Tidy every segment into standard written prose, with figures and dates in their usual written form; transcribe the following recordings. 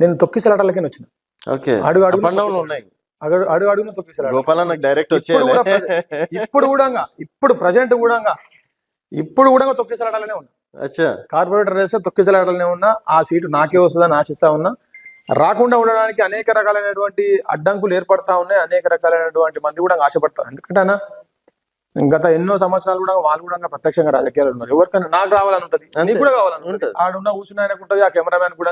నేను తొక్కిసలాటలకే వచ్చిన. ఓకే, అడుగు అడుగు ఉన్నాయి, అడుగు అడుగున తొక్కిసలాట. గోపాల డైరెక్ట్ ఇప్పుడు ప్రజెంట్ కూడా తొక్కిసలాటలనే ఉన్నా. కార్పొరేటర్ రేస్ తొక్కిసలాటలనే ఉన్నా. ఆ సీటు నాకే వస్తుందని ఆశిస్తా ఉన్నా. రాకుండా ఉండడానికి అనేక రకాలైనటువంటి అడ్డంకులు ఏర్పడతా ఉన్నాయి. అనేక రకాలైనటువంటి మంది కూడా ఆశపడతారు. ఎందుకంటే అన్న గత ఎన్నో సంవత్సరాలు కూడా వాళ్ళు కూడా ప్రత్యక్షంగా రాజకీయాలు ఉన్నారు. ఎవరికైనా నాకు రావాలని ఉంటుంది, నీకు కూడా కావాలని ఉంటుంది. ఆడున్న కూర్చున్న ఆయనకు ఉంటుంది, ఆ కెమెరామ్యాన్ కూడా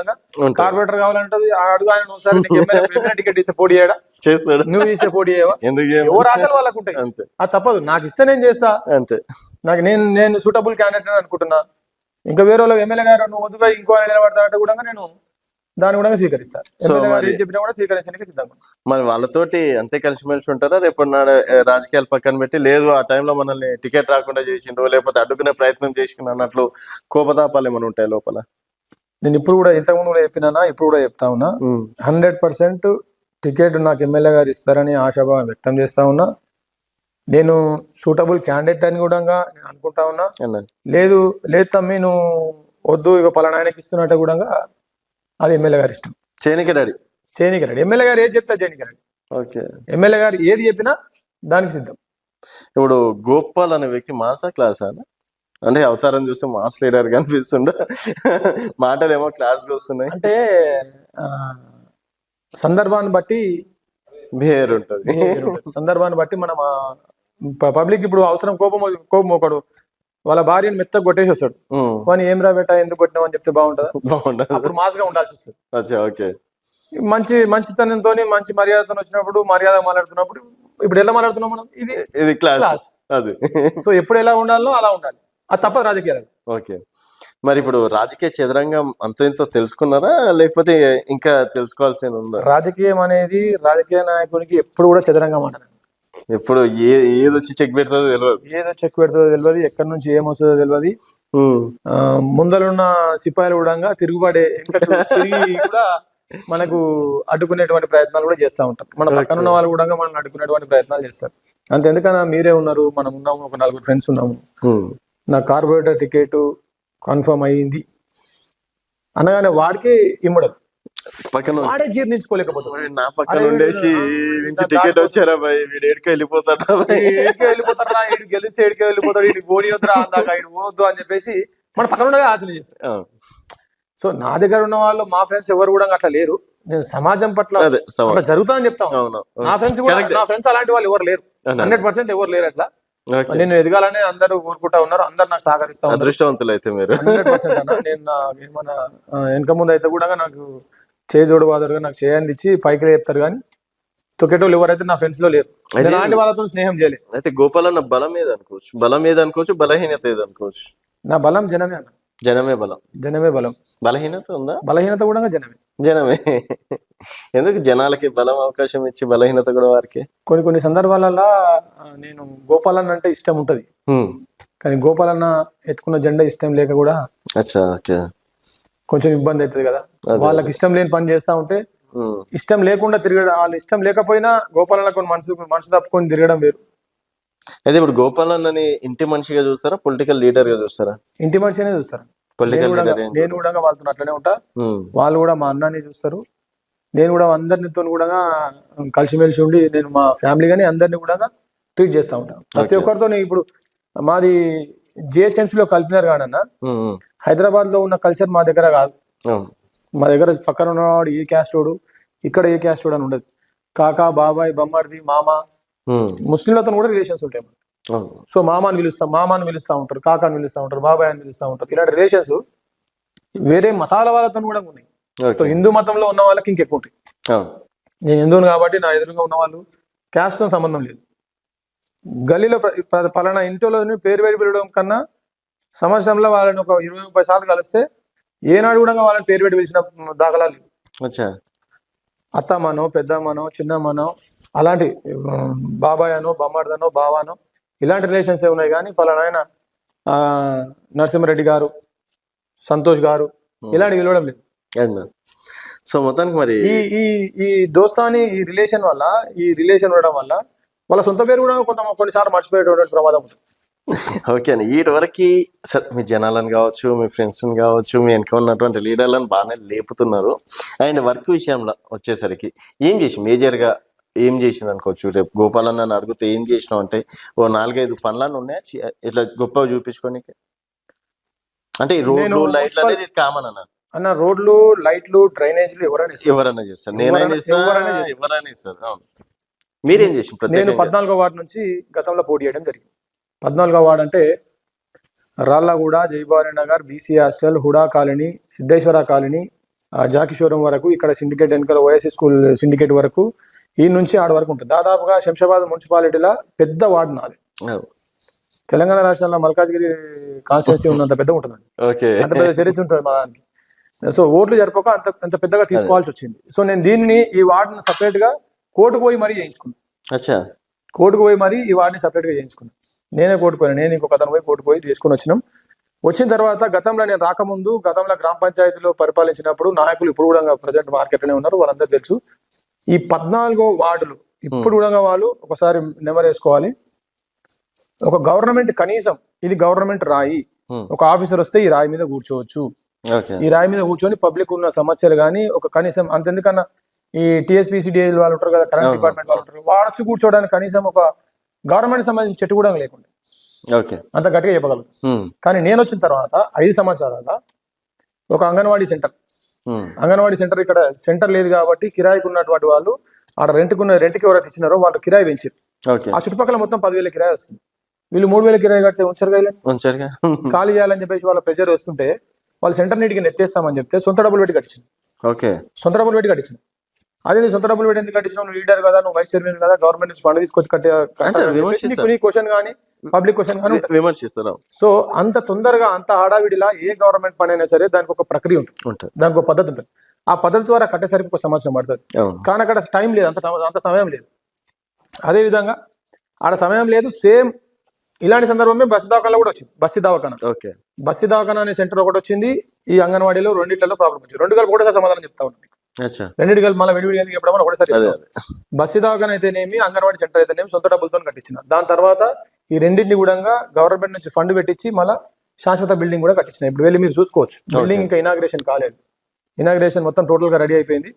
కార్పొరేటర్ కావాలంటది. ఆడు ఆయన ఒకసారి టికెట్ ఇస్తే పోటీ చేయడా, చేస్తాడు. నువ్వు ఇస్తే పోటీ చేయవా? ఎవరు ఆశలు వాళ్ళకు ఉంటాయి. అది తప్పదు. నాకు ఇస్తే నేను చేస్తా. అంతే. నాకు నేను సూటబుల్ క్యాండిడేట్ అని అనుకుంటున్నా. ఇంకా వేరే వాళ్ళు ఎమ్మెల్యే గారు నువ్వు వద్దుగా ఇంకో నిలబడతానంటే కూడా నేను దాన్ని కూడా స్వీకరిస్తాను. చెప్పినా కూడా స్వీకరించడానికి సిద్ధంగా. మరి వాళ్ళతోటి అంతే కలిసిమెలిసి ఉంటారా? రేపు రాజకీయాలు పక్కన పెట్టి లేదు ఆ టైంలో మనల్ని టికెట్ రాకుండా చేసిండ్రు లేకపోతే అడ్డుకునే ప్రయత్నం చేసిండ్రు అన్నట్లు కోపతాపాలు ఏమైనా ఉంటాయి లోపల? నేను ఇప్పుడు కూడా ఇంతకుముందు కూడా చెప్పినా, ఇప్పుడు కూడా చెప్తా ఉన్నా. 100% టికెట్ నాకు ఎమ్మెల్యే గారు ఇస్తారని ఆశాభావం వ్యక్తం చేస్తా ఉన్నా. నేను సూటబుల్ క్యాండిడేట్ అని కూడా నేను అనుకుంటా ఉన్నా. లేదు తమ్మి నువ్వు వద్దు ఇక పలానా ఆయనకి ఇస్తున్నట్టు కూడా అది ఎమ్మెల్యే గారి ఇష్టం. చేయనికి రెడీ. ఎమ్మెల్యే గారు ఏది చెప్తా చేయనికి రెడీ. ఓకే, ఎమ్మెల్యే గారు ఏది చెప్పినా దానికి సిద్ధం. ఇప్పుడు గోపాల్ అనే వ్యక్తి మాసా క్లాస్ అంటే అవతారం చూస్తే మాస్ లీడర్ కనిపిస్తుండ, మాటలు ఏమో క్లాస్ గా వస్తున్నాయి. అంటే సందర్భాన్ని బట్టి బిహేవియర్ ఉంటుంది. సందర్భాన్ని బట్టి మనం పబ్లిక్ ఇప్పుడు అవసరం కోపం ఒకడు వాళ్ళ భార్యను మెత్తగా కొట్టేసి వస్తాడు. కానీ ఏం రా బేటా ఎందుకు కొట్టినావు అని చెప్తే బాగుంటుంది. అప్పుడు మాస్ గా ఉండాల్సి వస్తుంది. మంచితనంతో మంచి మర్యాదతో వచ్చినప్పుడు మర్యాద మాట్లాడుతున్నప్పుడు ఇప్పుడు ఎలా మాట్లాడుతున్నాం మనం, ఇది క్లాస్. అది సో ఎప్పుడు ఎలా ఉండాలో అలా ఉండాలి. అది తప్పదు రాజకీయాలు. ఓకే, మరి ఇప్పుడు రాజకీయ చదరంగం అంత ఇంతో తెలుసుకున్నారా లేకపోతే ఇంకా తెలుసుకోవాల్సి ఉందా? రాజకీయం అనేది రాజకీయ నాయకునికి ఎప్పుడు కూడా చదరంగం అంటారు. ఎప్పుడు ఏదొచ్చి చెక్ పెడుతుందో తెలియదు, ఎక్కడి నుంచి ఏమొస్తుందో తెలియదు. ముందరున్న సిపాయిలు కూడా తిరుగుబాటే తిరిగి కూడా మనకు అడ్డుకునేటువంటి ప్రయత్నాలు కూడా చేస్తూ ఉంటారు. మన పక్కన ఉన్న వాళ్ళు కూడా మనం అడ్డుకునేటువంటి ప్రయత్నాలు చేస్తారు. అంత ఎందుకన్నా మీరే ఉన్నారు, మనం ఉన్నాము, ఒక 4 ఫ్రెండ్స్ ఉన్నాము. నా కార్పొరేటర్ టికెట్ కన్ఫర్మ్ అయ్యింది అనగానే వాడికి ఇమ్మడదు, వాడే జీర్ణించుకోలేకపోతుంది. నా పక్కన ఉండేసి టికెట్ వచ్చారా వీడు ఏడికి వెళ్ళిపోతాడా, వీడు గెలిచి ఏడికి వెళ్ళిపోతాడు, వీడికి ఓడి వద్దురా అందాక వీడు పోవద్దు అని చెప్పేసి మన పక్కన ఉండగా ఆచరణ చేస్తారు. సో నా దగ్గర ఉన్న వాళ్ళు మా ఫ్రెండ్స్ ఎవరు కూడా అట్లా లేరు. నేను సమాజం పట్ల అట్లా జరుగుతుందని చెప్తాను. నా ఫ్రెండ్స్ కూడా, నా ఫ్రెండ్స్ అలాంటి వాళ్ళు ఎవరు లేరు, 100% ఎవరు లేరు. అట్లా నేను ఎదగాలని అందరూ కోరుకుంటా ఉన్నారు. అందరు నాకు సహకరిస్తా ఉన్నారు. అదృష్టవంతులు అయితే మీరు 100% అన్న. నేను ఏమన్నా వెనక ముందు అయితే కూడా నాకు చేదోడు వాదోడుగా నాకు చేయందిచ్చి పైకి చెప్తారు. కానీ తొక్కేటోళ్ళు ఎవరైతే నా ఫ్రెండ్స్ లో లేరు. అలాంటి వాళ్ళతో స్నేహం చేయలేదు. అయితే గోపాల్ అన్న బలం ఏది అనుకోవచ్చు, బలహీనత ఏది అనుకోవచ్చు? నా బలం జనమే అన్న. జనమే బలం. బలహీనత ఉందా? బలహీనత కూడా జనమే. ఎందుకు జనాలకి బలం అవకాశం ఇచ్చి బలహీనత కూడా వారికి? కొన్ని సందర్భాలలో నేను గోపాలన్న అంటే ఇష్టం ఉంటది, కానీ గోపాలన్న ఎత్తుకున్న జెండా ఇష్టం లేక కూడా కొంచెం ఇబ్బంది అవుతుంది కదా. వాళ్ళకి ఇష్టం లేని పని చేస్తా ఉంటే ఇష్టం లేకుండా తిరగడం, వాళ్ళు ఇష్టం లేకపోయినా గోపాలన్న కొన్ని మనసు తప్పుకొని తిరగడం వేరు. అయితే ఇప్పుడు గోపాల్ అన్నని ఇంటి మనిషిగా చూస్తారా, పొలిటికల్ లీడర్ గా చూస్తారా? ఇంటి మనిషినే చూస్తారు. నేను కూడా వాళ్ళతో అట్లనే ఉంటా, వాళ్ళు కూడా మా అన్నాన్ని చూస్తారు. నేను కూడా అందరితో కూడా కలిసిమెలిసి ఉండి నేను మా ఫ్యామిలీ గానీ అందరినీ కూడా ట్రీట్ చేస్తా ఉంటాను. ప్రతి ఒక్కరితో. ఇప్పుడు మాది జిహెచ్ఎంసీ లో కలిపినారు కానన్నా, హైదరాబాద్ లో ఉన్న కల్చర్ మా దగ్గర కాదు. మా దగ్గర పక్కన ఉన్నవాడు ఏ క్యాస్ట్ వాడు, ఇక్కడ ఏ క్యాస్ట్ వాడు అని ఉండదు. కాకా, బాబాయ్, బొమ్మడిది, మామ. ముస్లింలతో కూడా రిలేషన్స్ ఉంటాయి. సో మామాని పిలుస్తా ఉంటారు, కాకాని పిలుస్తా ఉంటారు, బాబాయ్ అని పిలుస్తా ఉంటారు. ఇలాంటి రిలేషన్స్ వేరే మతాల వాళ్ళతో కూడా ఉన్నాయి. సో హిందూ మతంలో ఉన్న వాళ్ళకి ఇంకెక్కువ ఉంటాయి. నేను హిందువుని కాబట్టి నా ఎదురుగా ఉన్న వాళ్ళు క్యాస్ట్ తో సంబంధం లేదు. గల్లీలో పలానా ఇంటిలో పేరు పెట్టి పిలవడం కన్నా సంవత్సరంలో వాళ్ళని ఒక 20-30 సార్లు కలిస్తే ఏనాడు కూడా వాళ్ళని పేరు పెట్టి పిలిచిన దాఖలాలు లేవు. అత్తమ్మనో, పెద్దమ్మనో, చిన్నమ్మనో, అలాంటి బాబాయ్ అనో, బొమ్మడిదనో, బావానో, ఇలాంటి రిలేషన్స్ ఏ ఉన్నాయి. కానీ పలానా ఆయన నరసింహారెడ్డి గారు, సంతోష్ గారు ఇలాంటి పిలవడం లేదు. సో మొత్తానికి మరి ఈ దోస్తాని ఈ రిలేషన్ ఉండడం వల్ల వాళ్ళ సొంత పేరు కూడా కొన్నిసార్లు మర్చిపోయేటువంటి ప్రమాదం ఉంటుంది. ఓకే అండి. ఈటి వరకు సార్ మీ జనాలను కావచ్చు, మీ ఫ్రెండ్స్ని కావచ్చు, మీ వెనక ఉన్నటువంటి లీడర్లను బాగానే లేపుతున్నారు. అండ్ వర్క్ విషయంలో వచ్చేసరికి ఏం చేసి మేజర్గా ఏం చేసింది అనుకోవచ్చు? రేపు గోపాలన్న నన్ను అడిగితే ఏం చేసినావు అంటే ఓ 4-5 పనులను ఉన్నాయి ఇట్లా గొప్పగా చూపించుకోనికి. అంటే ఈ రోడ్లు లైట్లు అనేది కామన్ అన్న. రోడ్లు, లైట్లు, డ్రైనేజీలు ఎవరైనా చేస్తారు. నేనైనా ఎవరైనా ఇస్తారు. అవును. మీరేం చేసి? నేను 14వ వార్డు నుంచి గతంలో పోటీ చేయడం జరిగింది. 14వ వార్డు అంటే Rallaguda, Jaibhavani Nagar, BC hostel, HUDA colony, Siddheshwara colony, Jakishoram వరకు, ఇక్కడ సిండికేట్ వెనుకల ఓఎస్సీ స్కూల్ సిండికేట్ వరకు, ఈ నుంచి ఆడ వరకు ఉంటుంది. దాదాపుగా శంషాబాద్ మున్సిపాలిటీలో పెద్ద వార్డు నాది. తెలంగాణ రాష్ట్రంలో మల్కాజ్గిరి కాన్స్టిట్యున్సీ ఉన్నంత పెద్ద ఉంటుంది, అంత పెద్ద చరిత్ర ఉంటుంది మా దానికి. సో ఓట్లు జరపక అంత పెద్దగా తీసుకోవాల్సి వచ్చింది. సో నేను దీన్ని ఈ వార్డుని సపరేట్ గా కోర్టుకు పోయి మరీ చేయించుకున్నాను. కోర్టుకు పోయి మరీ ఈ వార్డుని సపరేట్ గా చేయించుకున్నాను. నేనే కోర్టుకు పోయాను. నేను ఇంకొక అతను పోయి కోర్టుకు పోయి తీసుకొని వచ్చినాం. వచ్చిన తర్వాత గతంలో నేను రాకముందు గతంలో గ్రామ పంచాయతీలో పరిపాలించినప్పుడు నాయకులు ఇప్పుడు కూడా ప్రజెంట్ మార్కెట్లోనే ఉన్నారు, వాళ్ళందరూ తెలుసు. ఈ 14వ వార్డులు ఇప్పుడు కూడా వాళ్ళు ఒకసారి నెంబర్ వేసుకోవాలి. ఒక గవర్నమెంట్ కనీసం ఇది గవర్నమెంట్ రాయి, ఒక ఆఫీసర్ వస్తే ఈ రాయి మీద కూర్చోవచ్చు. ఈ రాయి మీద కూర్చొని పబ్లిక్ ఉన్న సమస్యలు కానీ ఒక కనీసం అంతెందుకన్నా ఈ టీఎస్పీసీడీ వాళ్ళు ఉంటారు కదా, కరెంట్ డిపార్ట్మెంట్ వాళ్ళు ఉంటారు, వాడొచ్చి కూర్చోవడానికి కనీసం ఒక గవర్నమెంట్ సంబంధించిన చెట్టు కూడా లేకుండా అంత గట్టిగా చెప్పగలుగుతాం. కానీ నేను వచ్చిన తర్వాత 5 సంవత్సరాల ఒక అంగన్వాడీ సెంటర్ ఇక్కడ సెంటర్ లేదు కాబట్టి కిరాయికి ఉన్నటువంటి వాళ్ళు ఆడ రెంట్కి ఎవరైతే ఇచ్చినారో వాళ్ళు కిరాయి పెంచారు. ఆ చుట్టుపక్కల మొత్తం 10,000 కిరాయి వస్తుంది. వీళ్ళు 3,000 కిరాయి కడితే ఉంచరుగా, ఖాళీ చేయాలని చెప్పేసి వాళ్ళ ప్రెజర్ వస్తుంటే వాళ్ళు సెంటర్ నీటికి నెత్తేస్తామని చెప్తే సొంత డబ్బులు పెట్టి కట్టించింది. సొంత డబ్బులు పెట్టి కట్టించింది. అదే సొంత డబ్బులు పెట్టి ఎందుకు కట్టించిన? నువ్వు లీడర్ కదా, నువ్వు వైస్ చైర్మన్ కదా, గవర్నమెంట్ నుంచి ఫండ్ తీసుకొచ్చి క్వశ్చన్ కానీ పబ్లిక్ క్వశ్చన్ కానీ విమర్శిస్తారు. సో అంత తొందరగా అంత హడావిడిలా ఏ గవర్నమెంట్ పని అయినా సరే దానికి ఒక ప్రక్రియ ఉంటుంది, దానికి ఒక పద్ధతి ఉంటుంది. ఆ పద్ధతి ద్వారా కట్టేసరికి ఒక సంవత్సరం పడుతుంది. కానీ అక్కడ టైం లేదు, అంత సమయం లేదు. అదే విధంగా ఆడ సమయం లేదు. సేమ్ ఇలాంటి సందర్భమే బస్సు దవాఖానా కూడా వచ్చింది. బస్సు దవాఖానా అనే సెంటర్ ఒకటి వచ్చింది. ఈ అంగన్వాడీలో రెండిట్లలో ప్రాబ్లం వచ్చింది. 2 కలిపి ఒకటేసారి సమాధానం చెప్తా ఉన్నాను. 2 కలిపి మళ్ళీ విడివిడి ఎందుకు చెప్పడం ఒకటేసారి. బస్సు దవాఖానా అయితేనేమి, అంగన్వాడీ సెంటర్ అయితేనేమి సొంత డబ్బులతో కట్టించిన. దాని తర్వాత ఈ రెండింటిని కూడా గవర్నమెంట్ నుంచి ఫండ్ పెట్టించి మళ్ళీ శాశ్వత బిల్డింగ్ కూడా కట్టించిన. ఇప్పుడు వెళ్ళి మీరు చూసుకోవచ్చు. బిల్డింగ్ ఇంకా ఇనాగ్రేషన్ కాలేదు. ఇనాగ్రేషన్ మొత్తం టోటల్ గా రెడీ అయిపోయింది.